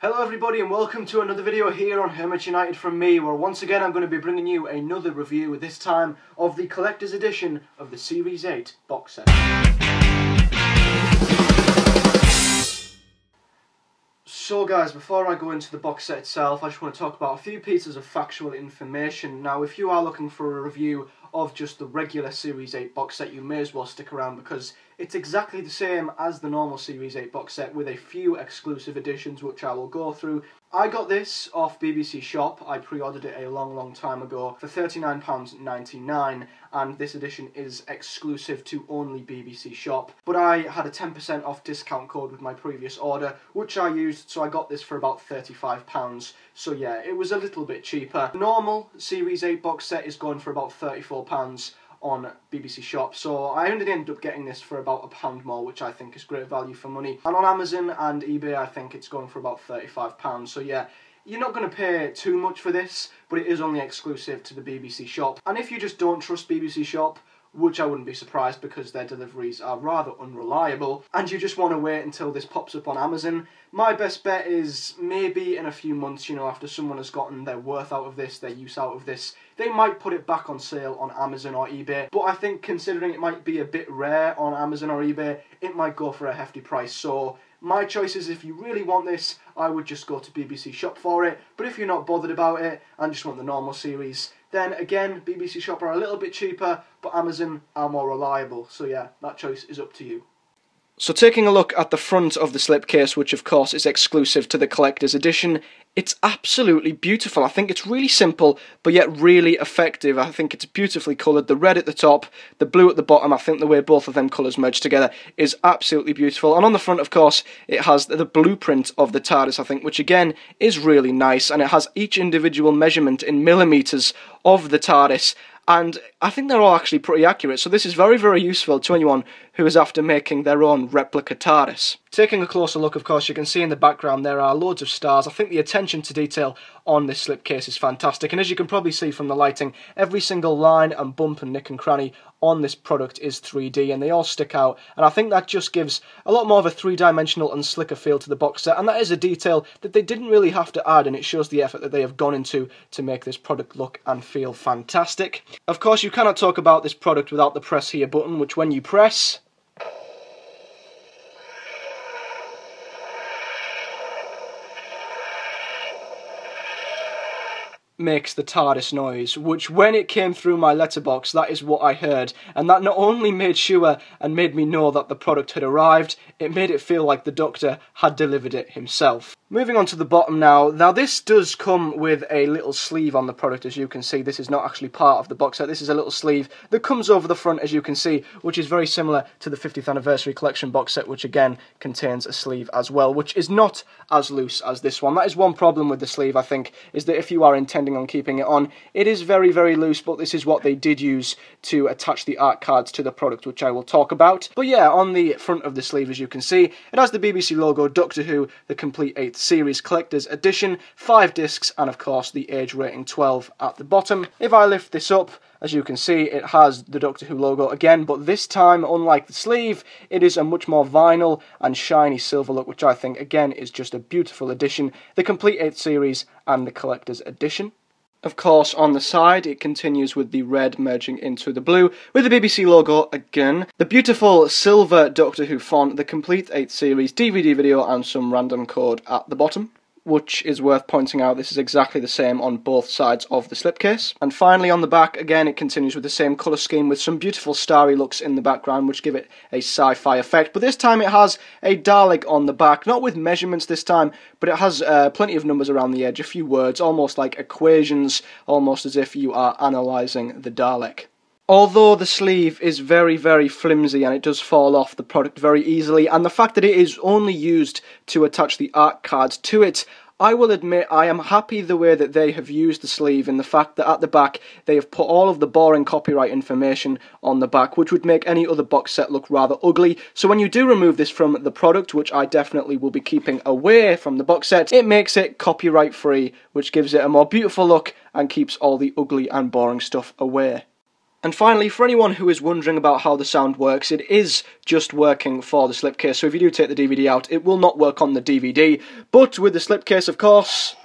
Hello everybody and welcome to another video here on Hermit United from me, where once again I'm going to be bringing you another review, this time of the collector's edition of the Series 8 box set. So guys, before I go into the box set itself, I just want to talk about a few pieces of factual information. Now, if you are looking for a review of just the regular Series 8 box set, you may as well stick around because it's exactly the same as the normal Series 8 box set with a few exclusive editions which I will go through. I got this off BBC Shop. I pre-ordered it a long time ago for £39.99, and this edition is exclusive to only BBC Shop. But I had a 10% off discount code with my previous order, which I used, so I got this for about £35. So yeah, it was a little bit cheaper. The normal Series 8 box set is going for about £34 on BBC Shop, so I only ended up getting this for about £1 more, which I think is great value for money. And on Amazon and eBay I think it's going for about £35, so yeah, you're not going to pay too much for this, but it is only exclusive to the BBC Shop. And if you just don't trust BBC Shop, which I wouldn't be surprised because their deliveries are rather unreliable, and you just want to wait until this pops up on Amazon, my best bet is maybe in a few months, you know, after someone has gotten their worth out of this, their use out of this, they might put it back on sale on Amazon or eBay. But I think considering it might be a bit rare on Amazon or eBay, it might go for a hefty price. So my choice is, if you really want this, I would just go to BBC Shop for it. But if you're not bothered about it and just want the normal series, then again, BBC Shop are a little bit cheaper, but Amazon are more reliable. So yeah, that choice is up to you. So taking a look at the front of the slipcase, which of course is exclusive to the collector's edition, it's absolutely beautiful. I think it's really simple, but yet really effective. I think it's beautifully coloured. The red at the top, the blue at the bottom, I think the way both of them colours merge together is absolutely beautiful. And on the front, of course, it has the blueprint of the TARDIS, I think, which again is really nice. And it has each individual measurement in millimetres of the TARDIS. And I think they're all actually pretty accurate, so this is very useful to anyone who is after making their own replica TARDIS. Taking a closer look, of course, you can see in the background there are loads of stars. I think the attention to detail on this slipcase is fantastic, and as you can probably see from the lighting, every single line and bump and nick and cranny on this product is 3D, and they all stick out, and I think that just gives a lot more of a three-dimensional and slicker feel to the box set, and that is a detail that they didn't really have to add, and it shows the effort that they have gone into to make this product look and feel fantastic. Of course, you cannot talk about this product without the press here button, which when you press, makes the TARDIS noise, which when it came through my letterbox, that is what I heard, and that not only made sure and made me know that the product had arrived, it made it feel like the Doctor had delivered it himself. Moving on to the bottom now. Now this does come with a little sleeve on the product, as you can see. This is not actually part of the box set. This is a little sleeve that comes over the front, as you can see, which is very similar to the 50th Anniversary Collection box set, which again contains a sleeve as well, which is not as loose as this one. That is one problem with the sleeve, I think, is that if you are intending on keeping it on, it is very loose, but this is what they did use to attach the art cards to the product, which I will talk about. But yeah, on the front of the sleeve, as you can see, it has the BBC logo, Doctor Who, the complete 8th series collector's edition, 5 discs, and of course the age rating 12 at the bottom. If I lift this up, as you can see, it has the Doctor Who logo again, but this time, unlike the sleeve, it is a much more vinyl and shiny silver look, which I think again is just a beautiful addition. The complete 8th series and the collector's edition. Of course, on the side, it continues with the red merging into the blue, with the BBC logo again, the beautiful silver Doctor Who font, the complete 8th series, DVD video, and some random code at the bottom, which is worth pointing out, this is exactly the same on both sides of the slipcase. And finally on the back, again, it continues with the same colour scheme with some beautiful starry looks in the background, which give it a sci-fi effect. But this time it has a Dalek on the back, not with measurements this time, but it has plenty of numbers around the edge, a few words, almost like equations, almost as if you are analysing the Dalek. Although the sleeve is very flimsy and it does fall off the product very easily, and the fact that it is only used to attach the art cards to it, I will admit I am happy the way that they have used the sleeve, in the fact that at the back they have put all of the boring copyright information on the back, which would make any other box set look rather ugly. So when you do remove this from the product, which I definitely will be keeping away from the box set, it makes it copyright free, which gives it a more beautiful look and keeps all the ugly and boring stuff away. And finally, for anyone who is wondering about how the sound works, it is just working for the slipcase, so if you do take the DVD out, it will not work on the DVD, but with the slipcase, of course,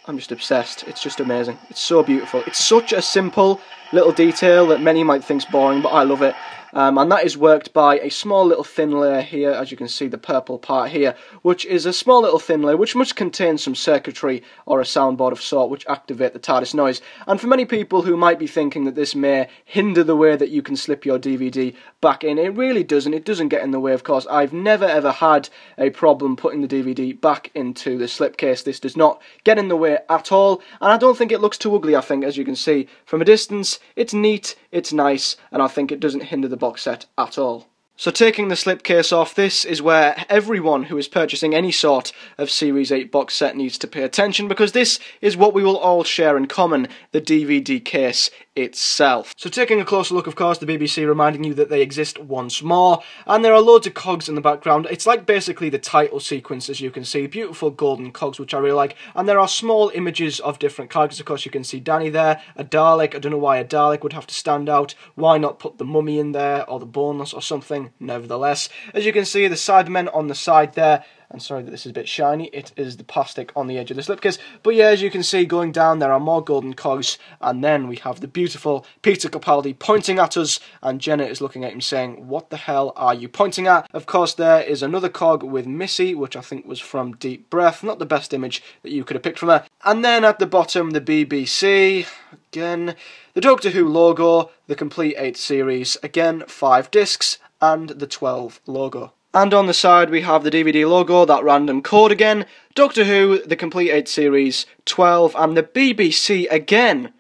I'm just obsessed. It's just amazing. It's so beautiful. It's such a simple little detail that many might think is boring, but I love it. And that is worked by a small little thin layer here, as you can see the purple part here, which is a small little thin layer which must contain some circuitry or a soundboard of sort which activate the TARDIS noise. And for many people who might be thinking that this may hinder the way that you can slip your DVD back in, it really doesn't. It doesn't get in the way, of course. I've never ever had a problem putting the DVD back into the slipcase. This does not get in the way at all, and I don't think it looks too ugly. I think, as you can see from a distance, it's neat, it's nice, and I think it doesn't hinder the box set at all. So taking the slipcase off, this is where everyone who is purchasing any sort of Series 8 box set needs to pay attention, because this is what we will all share in common, the DVD case itself. So taking a closer look, of course, the BBC reminding you that they exist once more, and there are loads of cogs in the background. It's like basically the title sequence, as you can see, beautiful golden cogs, which I really like, and there are small images of different characters. Of course, you can see Danny there, a Dalek. I don't know why a Dalek would have to stand out. Why not put the mummy in there, or the boneless, or something? Nevertheless, as you can see, the Cybermen on the side there. I'm sorry that this is a bit shiny, it is the plastic on the edge of the slipcase. But yeah, as you can see, going down there are more golden cogs, and then we have the beautiful Peter Capaldi pointing at us, and Jenna is looking at him saying, "What the hell are you pointing at?" Of course, there is another cog with Missy, which I think was from Deep Breath. Not the best image that you could have picked from her. And then at the bottom, the BBC, again, the Doctor Who logo, the complete 8 series, again, 5 discs, and the 12 logo. And on the side we have the DVD logo, that random code again, Doctor Who, the complete 8 series, 12, and the BBC again.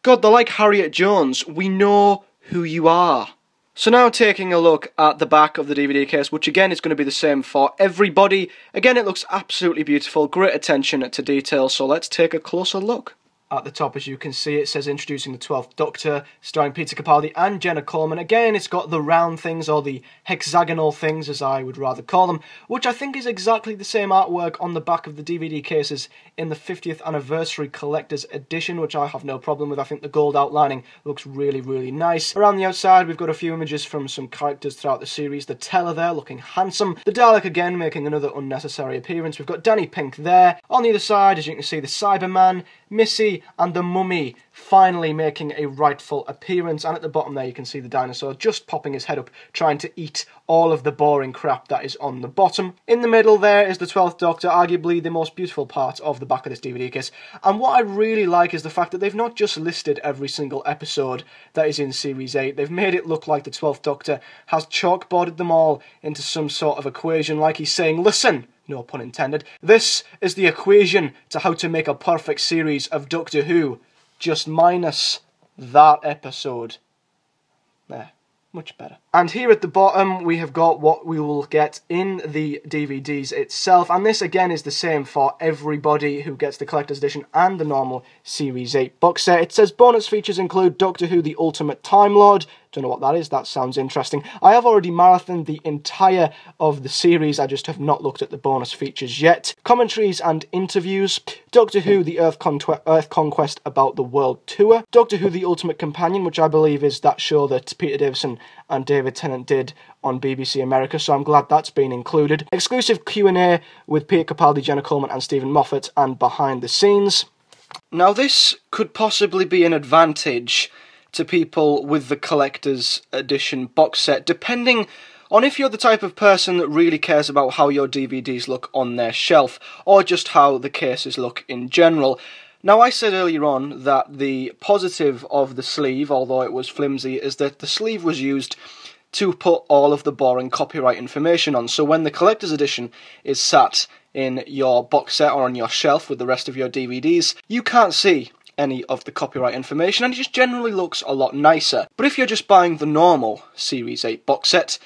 God, they're like Harriet Jones. We know who you are. So now taking a look at the back of the DVD case, which again is going to be the same for everybody. Again, it looks absolutely beautiful, great attention to detail, so let's take a closer look. At the top, as you can see, it says introducing the 12th Doctor, starring Peter Capaldi and Jenna Coleman. Again, it's got the round things, or the hexagonal things, as I would rather call them, which I think is exactly the same artwork on the back of the DVD cases in the 50th Anniversary Collector's Edition, which I have no problem with. I think the gold outlining looks really, really nice. Around the outside, we've got a few images from some characters throughout the series. The Teller there, looking handsome. The Dalek again, making another unnecessary appearance. We've got Danny Pink there. On the other side, as you can see, the Cyberman, Missy, and the Mummy finally making a rightful appearance. And at the bottom there you can see the dinosaur just popping his head up, trying to eat all of the boring crap that is on the bottom. In the middle there is the 12th Doctor, arguably the most beautiful part of the back of this DVD case. And what I really like is the fact that they've not just listed every single episode that is in Series 8, they've made it look like the 12th Doctor has chalkboarded them all into some sort of equation, like he's saying, listen, no pun intended, this is the equation to how to make a perfect series of Doctor Who, just minus that episode. There, much better. And here at the bottom we have got what we will get in the DVDs itself, and this again is the same for everybody who gets the Collector's Edition and the normal Series 8 box set. It says bonus features include Doctor Who The Ultimate Time Lord. Don't know what that is, that sounds interesting. I have already marathoned the entire of the series, I just have not looked at the bonus features yet. Commentaries and interviews, Doctor Who The Earth Conquest About the World Tour, Doctor Who The Ultimate Companion, which I believe is that show that Peter Davison and David Tennant did on BBC America, so I'm glad that's been included. Exclusive Q&A with Peter Capaldi, Jenna Coleman and Stephen Moffat, and behind the scenes. Now this could possibly be an advantage to people with the Collector's Edition box set, depending on if you're the type of person that really cares about how your DVDs look on their shelf, or just how the cases look in general. Now, I said earlier on that the positive of the sleeve, although it was flimsy, is that the sleeve was used to put all of the boring copyright information on. So when the Collector's Edition is sat in your box set or on your shelf with the rest of your DVDs, you can't see any of the copyright information, and it just generally looks a lot nicer. But if you're just buying the normal Series 8 box set,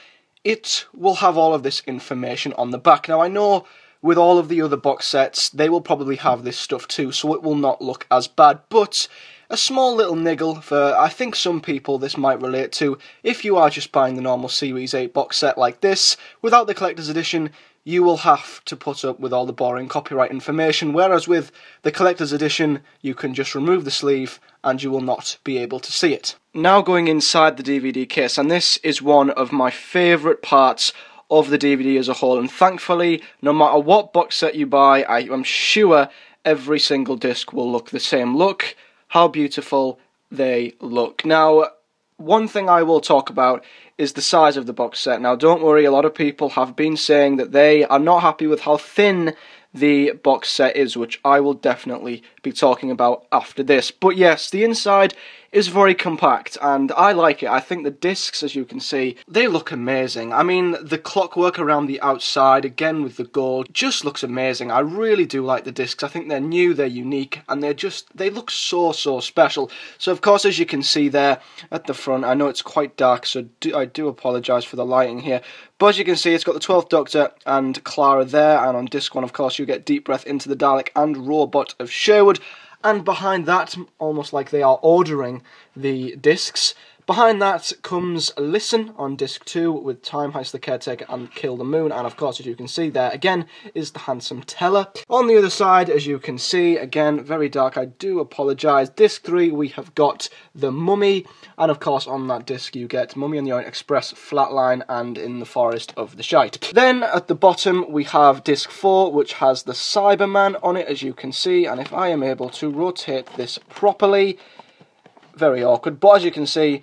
it will have all of this information on the back. Now, I know with all of the other box sets, they will probably have this stuff too, so it will not look as bad, but a small little niggle for, I think some people this might relate to. If you are just buying the normal Series 8 box set like this, without the Collector's Edition, you will have to put up with all the boring copyright information, whereas with the collector's edition, you can just remove the sleeve and you will not be able to see it. Now going inside the DVD case, and this is one of my favourite parts of the DVD as a whole, and thankfully, no matter what box set you buy, I'm sure every single disc will look the same. Look how beautiful they look. Now, one thing I will talk about is the size of the box set. Now, don't worry, a lot of people have been saying that they are not happy with how thin the box set is, which I will definitely be talking about after this. But yes, the inside is very compact, and I like it. I think the discs, as you can see, they look amazing. I mean, the clockwork around the outside, again with the gold, just looks amazing. I really do like the discs. I think they're new, they're unique, and they look so special. So of course, as you can see there at the front, I know it's quite dark, so I do apologise for the lighting here. But as you can see, it's got the 12th Doctor and Clara there, and on disc 1, of course, you get Deep Breath, Into the Dalek, and Robot of Sherwood. And behind that, almost like they are ordering the discs, behind that comes Listen on disc 2 with Time Heist, The Caretaker, and Kill the Moon. And of course, as you can see there, again, is the handsome Teller. On the other side, as you can see, again, very dark, I do apologise. Disc 3, we have got The Mummy. And of course, on that disc, you get Mummy on the Orient Express, Flatline, and In the Forest of the Shite. Then, at the bottom, we have disc 4, which has the Cyberman on it, as you can see. And if I am able to rotate this properly, very awkward, but as you can see,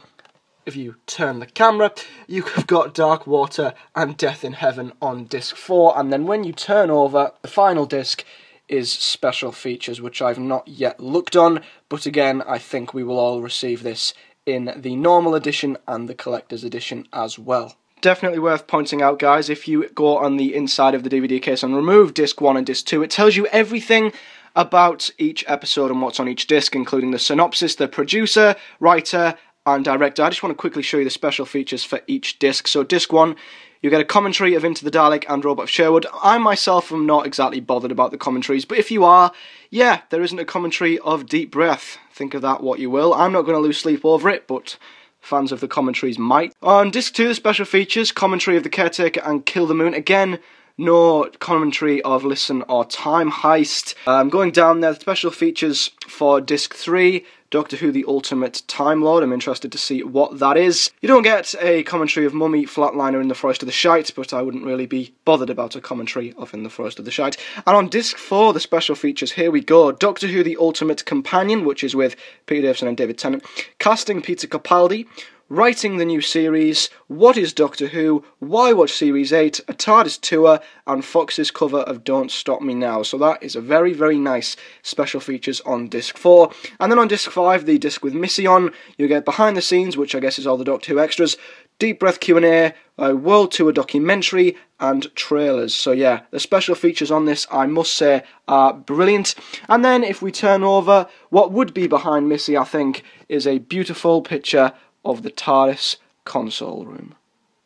if you turn the camera, you have got Dark Water and Death in Heaven on disc 4, and then when you turn over, the final disc is Special Features, which I've not yet looked on, but again, I think we will all receive this in the normal edition and the collector's edition as well. Definitely worth pointing out, guys, if you go on the inside of the DVD case and remove disc 1 and disc 2, it tells you everything about each episode and what's on each disc, including the synopsis, the producer, writer, and director. I just want to quickly show you the special features for each disc. So disc 1, you get a commentary of Into the Dalek and Robot of Sherwood. I myself am not exactly bothered about the commentaries, but if you are, yeah, there isn't a commentary of Deep Breath. Think of that what you will. I'm not going to lose sleep over it, but fans of the commentaries might. On disc 2, the special features, commentary of The Caretaker and Kill the Moon. Again, no commentary of Listen or Time Heist. Going down there, the special features for disc 3, Doctor Who The Ultimate Time Lord. I'm interested to see what that is. You don't get a commentary of Mummy, Flatliner, In the Forest of the Shite, but I wouldn't really be bothered about a commentary of In the Forest of the Shite. And on disc 4, the special features, here we go. Doctor Who The Ultimate Companion, which is with Peter Davison and David Tennant. Casting Peter Capaldi. Writing the new series, What is Doctor Who, Why Watch Series 8, a TARDIS tour, and Fox's cover of Don't Stop Me Now. So that is a very, very nice special features on disc 4. And then on disc 5, the disc with Missy on, you get behind the scenes, which I guess is all the Doctor Who extras, Deep Breath Q&A, a World Tour documentary, and trailers. So yeah, the special features on this, I must say, are brilliant. And then if we turn over, what would be behind Missy, I think, is a beautiful picture of the TARDIS console room.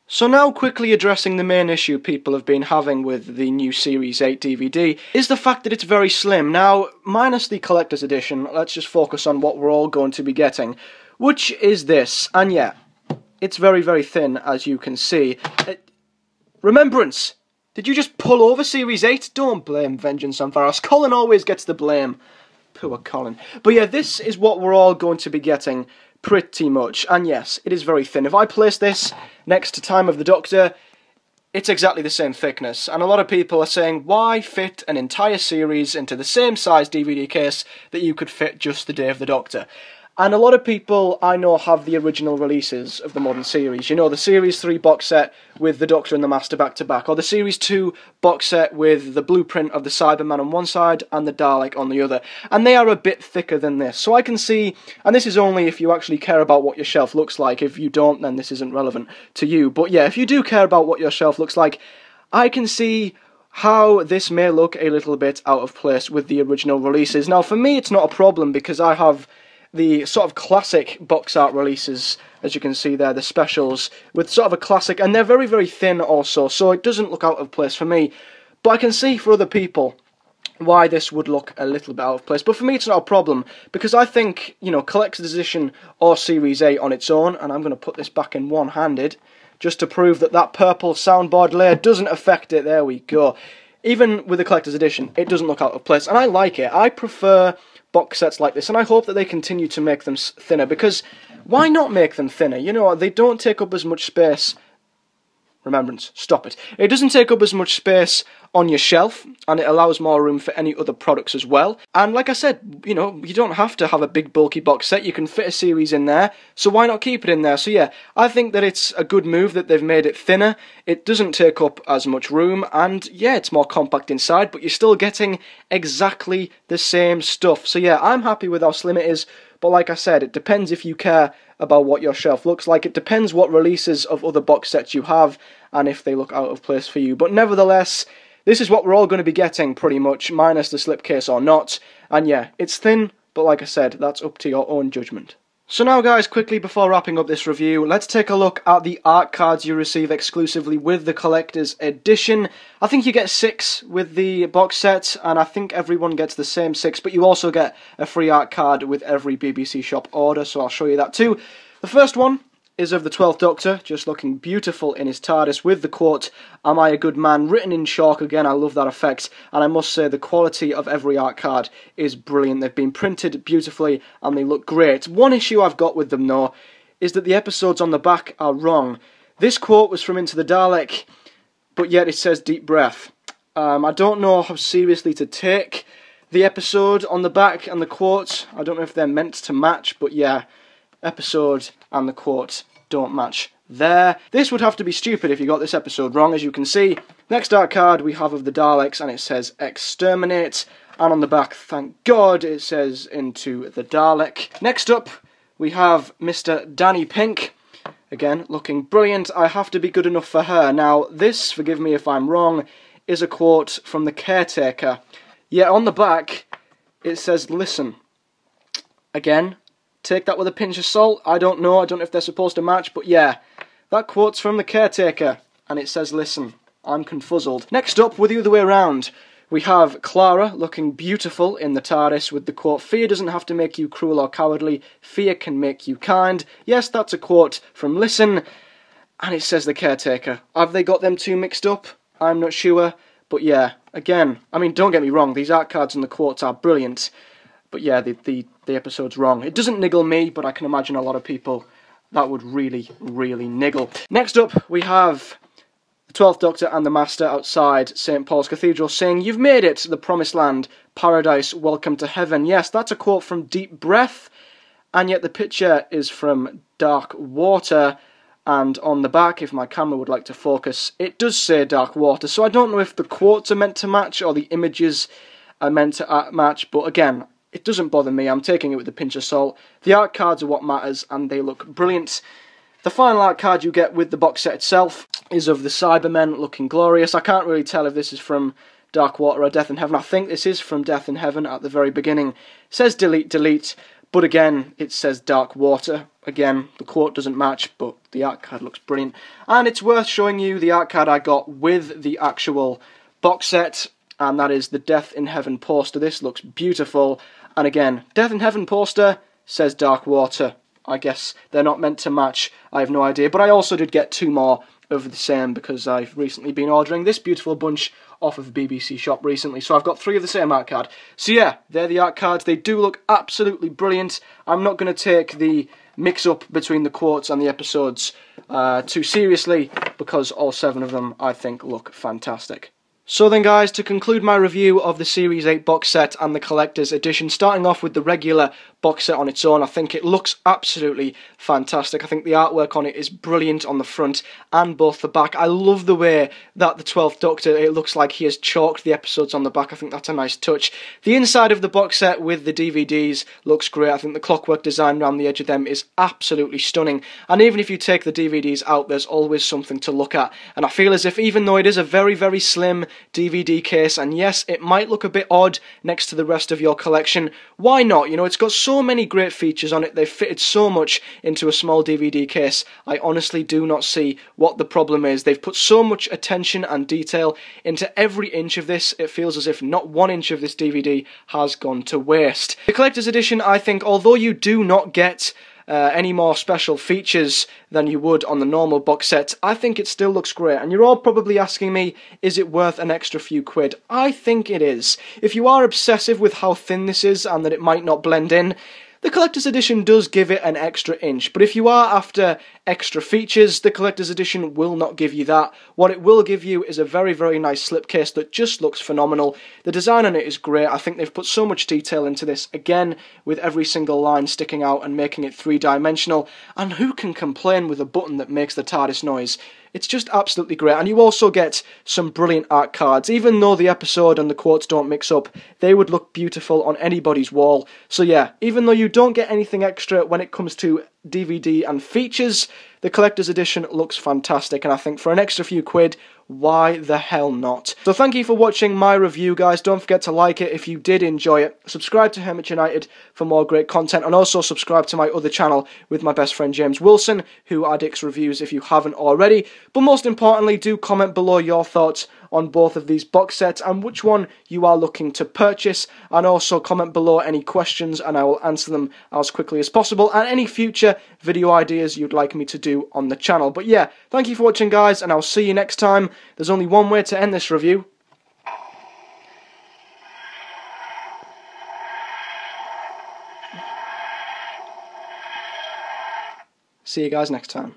So now quickly addressing the main issue people have been having with the new Series 8 DVD is the fact that it's very slim. Now, minus the collector's edition, let's just focus on what we're all going to be getting, which is this. And yeah, it's very, very thin, as you can see. Remembrance! Did you just pull over Series 8? Don't blame Vengeance on Varos. Colin always gets the blame. Poor Colin. But yeah, this is what we're all going to be getting pretty much, and yes, it is very thin. If I place this next to Time of the Doctor, it's exactly the same thickness, and a lot of people are saying, why fit an entire series into the same size DVD case that you could fit just the Day of the Doctor? And a lot of people I know have the original releases of the modern series. You know, the Series 3 box set with the Doctor and the Master back-to-back, or the Series 2 box set with the blueprint of the Cyberman on one side and the Dalek on the other. And they are a bit thicker than this. So I can see, and this is only if you actually care about what your shelf looks like. If you don't, then this isn't relevant to you. But yeah, if you do care about what your shelf looks like, I can see how this may look a little bit out of place with the original releases. Now, for me, it's not a problem because I have the sort of classic box art releases, as you can see there, the specials, with sort of a classic, and they're very, very thin also, so it doesn't look out of place for me. But I can see for other people why this would look a little bit out of place. But for me, it's not a problem, because I think, you know, collector's edition or Series 8 on its own, and I'm going to put this back in one-handed, just to prove that that purple soundboard layer doesn't affect it. There we go. Even with the collector's edition, it doesn't look out of place, and I like it. I prefer box sets like this, and I hope that they continue to make them thinner, because why not make them thinner? You know, they don't take up as much space. Remembrance, stop it. It doesn't take up as much space on your shelf, and it allows more room for any other products as well. And like I said, you know, you don't have to have a big bulky box set. You can fit a series in there, so why not keep it in there? So yeah, I think that it's a good move that they've made it thinner. It doesn't take up as much room, and yeah, it's more compact inside, but you're still getting exactly the same stuff. So yeah, I'm happy with how slim it is, but like I said, it depends if you care about what your shelf looks like. It depends what releases of other box sets you have, and if they look out of place for you. But nevertheless, this is what we're all going to be getting, pretty much, minus the slipcase or not. And yeah, it's thin, but like I said, that's up to your own judgment. So now guys, quickly before wrapping up this review, let's take a look at the art cards you receive exclusively with the collector's edition. I think you get 6 with the box set, and I think everyone gets the same 6, but you also get a free art card with every BBC shop order, so I'll show you that too. The first one is of the 12th Doctor, just looking beautiful in his TARDIS with the quote, "Am I a good man?" written in chalk. Again, I love that effect, and I must say the quality of every art card is brilliant. They've been printed beautifully and they look great. One issue I've got with them though is that the episodes on the back are wrong. This quote was from Into the Dalek, but yet it says Deep Breath. I don't know how seriously to take the episode on the back and the quote. I don't know if they're meant to match, but yeah, episode and the quote don't match there. This would have to be stupid if you got this episode wrong, as you can see. Next art card we have of the Daleks, and it says Exterminate, and on the back, thank God, it says Into the Dalek. Next up, we have Mr. Danny Pink. Again, looking brilliant. I have to be good enough for her. Now, this, forgive me if I'm wrong, is a quote from The Caretaker. Yeah, on the back, it says, "Listen." Again, take that with a pinch of salt. I don't know if they're supposed to match, but yeah, that quote's from The Caretaker, and it says "listen." I'm confuzzled. Next up, with the other way around, we have Clara looking beautiful in the TARDIS with the quote, "Fear doesn't have to make you cruel or cowardly, fear can make you kind." Yes, that's a quote from Listen, and it says The Caretaker. Have they got them two mixed up? I'm not sure, but yeah, again, I mean, don't get me wrong, these art cards and the quotes are brilliant, but yeah, the episode's wrong. It doesn't niggle me, but I can imagine a lot of people that would really, really niggle. Next up, we have the 12th Doctor and the Master outside St. Paul's Cathedral saying, "You've made it, the promised land, paradise, welcome to heaven." Yes, that's a quote from Deep Breath, and yet the picture is from Dark Water, and on the back, if my camera would like to focus, it does say Dark Water, so I don't know if the quotes are meant to match or the images are meant to match, but again, it doesn't bother me. I'm taking it with a pinch of salt. The art cards are what matters, and they look brilliant. The final art card you get with the box set itself is of the Cybermen looking glorious. I can't really tell if this is from Dark Water or Death in Heaven. I think this is from Death in Heaven at the very beginning. It says delete, delete, but again, it says Dark Water. Again, the quote doesn't match, but the art card looks brilliant. And it's worth showing you the art card I got with the actual box set, and that is the Death in Heaven poster. This looks beautiful. And again, Death in Heaven poster says Dark Water. I guess they're not meant to match. I have no idea. But I also did get 2 more of the same because I've recently been ordering this beautiful bunch off of the BBC shop recently. So I've got 3 of the same art card. So yeah, they're the art cards. They do look absolutely brilliant. I'm not going to take the mix-up between the quotes and the episodes too seriously because all 7 of them, I think, look fantastic. So then guys, to conclude my review of the Series 8 box set and the Collector's Edition, starting off with the regular box set on its own, I think it looks absolutely fantastic. I think the artwork on it is brilliant on the front and both the back. I love the way that the 12th Doctor, it looks like he has chalked the episodes on the back. I think that's a nice touch. The inside of the box set with the DVDs looks great. I think the clockwork design around the edge of them is absolutely stunning. And even if you take the DVDs out, there's always something to look at. And I feel as if even though it is a very, very slim DVD case, and yes, it might look a bit odd next to the rest of your collection, why not? You know, it's got so many great features on it, they've fitted so much into a small DVD case. I honestly do not see what the problem is. They've put so much attention and detail into every inch of this, it feels as if not 1 inch of this DVD has gone to waste. The Collector's Edition, I think, although you do not get any more special features than you would on the normal box set, I think it still looks great. And you're all probably asking me, is it worth an extra few quid? I think it is. If you are obsessive with how thin this is and that it might not blend in, the collector's edition does give it an extra inch, but if you are after extra features, the collector's edition will not give you that. What it will give you is a very, very nice slipcase that just looks phenomenal. The design on it is great. I think they've put so much detail into this, again, with every single line sticking out and making it three-dimensional. And who can complain with a button that makes the TARDIS noise? It's just absolutely great, and you also get some brilliant art cards. Even though the episode and the quotes don't mix up, they would look beautiful on anybody's wall. So yeah, even though you don't get anything extra when it comes to DVD and features, the collector's edition looks fantastic, and I think for an extra few quid, why the hell not? So thank you for watching my review, guys. Don't forget to like it if you did enjoy it. Subscribe to Hermit United for more great content, and also subscribe to my other channel with my best friend James Wilson, who addicts reviews if you haven't already. But most importantly, do comment below your thoughts on both of these box sets and which one you are looking to purchase, and also comment below any questions and I will answer them as quickly as possible, and any future video ideas you'd like me to do on the channel. But yeah, thank you for watching, guys, and I'll see you next time. There's only one way to end this review. See you guys next time.